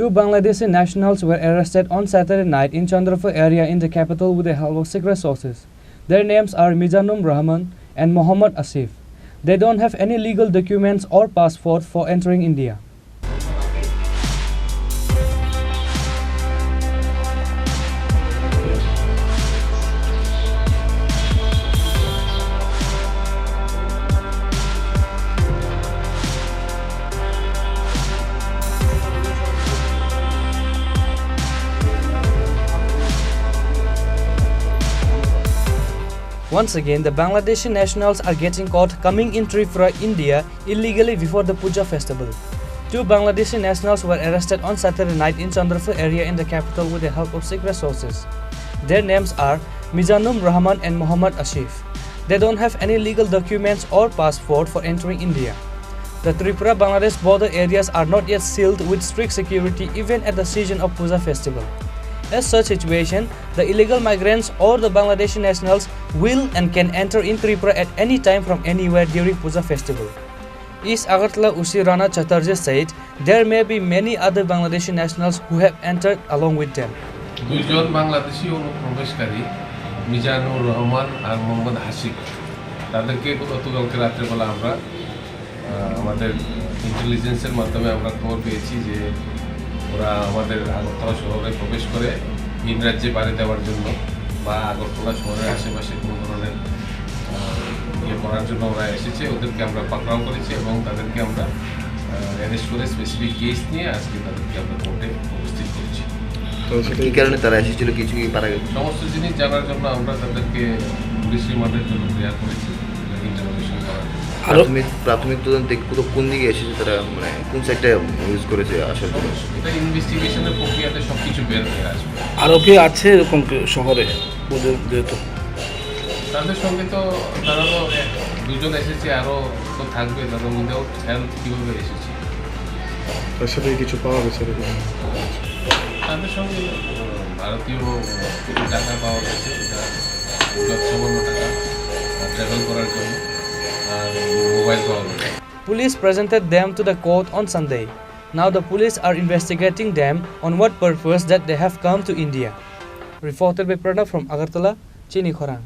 Two Bangladeshi nationals were arrested on Saturday night in Chandrapur area in the capital with the help of secret sources. Their names are Mizanur Rahman and Mohammad Asif. They don't have any legal documents or passport for entering India. Once again, the Bangladeshi nationals are getting caught coming in Tripura, India illegally before the Puja festival. Two Bangladeshi nationals were arrested on Saturday night in Chandrapur area in the capital with the help of secret sources. Their names are Mizanur Rahman and Mohammad Asif. They don't have any legal documents or passport for entering India. The Tripura-Bangladesh border areas are not yet sealed with strict security even at the season of Puja festival. As such situation, the illegal migrants or the Bangladeshi nationals will and can enter in Tripura at any time from anywhere during Puja festival. East Agartala Usi Rana Chatterjee said there may be many other Bangladeshi nationals who have entered along with them. দুইজন বাংলাদেশি অনুপ্রবেশকারী মিজানুর রহমান আর মোহাম্মদ হাসিব তাদেরকে গতকালকে রাত্রেবেলা আমরা আমাদের ইন্টেলিজেন্সের মাধ্যমে আমরা খবর পেয়েছি যে ওরা আমাদের আগরতলা শহরে প্রবেশ করে ভিন রাজ্যে পাড়ি দেওয়ার জন্য বা আগরতলা শহরের আশেপাশে কোনো ধরনের ইয়ে করার জন্য ওরা এসেছে। ওদেরকে আমরা পাকড়াও করেছি এবং তাদেরকে আমরা অ্যারেস্ট করে স্পেসিফিক কেস নিয়ে আজকে তাদেরকে আমরা কোর্টে উপস্থিত করেছি। তো কী কারণে তারা এসেছিল কিছু কি পারা গেছে? সমস্ত জিনিস জানার জন্য আমরা তাদেরকে পুলিশ রিমান্ডের জন্য প্রেয়ার করেছি, ইন্টারোগেশন করার জন্য। প্রাথমিক তদন্তে কোন দিকে এসেছে তারা, মানে কোন সাইডটা ইউজ করেছে আসার জন্য? এটা ইনভেস্টিগেশনের প্রক্রিয়াতে সব কিছু বের হয়ে আসবে। আরও কি আছে এরকম শহরে যেহেতু তাদের সঙ্গে তো তারা তো দুজন এসেছে, আরও তো থাকবে, তাদের মধ্যেও হেলথ কীভাবে এসেছে তার সাথে কিছু পাওয়া গেছে। তাদের সঙ্গে ভারতীয় কিছু টাকা পাওয়া গেছে, এটা সামান্য টাকা ট্রাভেল করার জন্য, আর মোবাইল পাওয়া গেছে। Police presented them to the court on Sunday. Now the police are investigating them on what purpose that they have come to India. Reported by Pranav from Agartala, Chini, Khorang.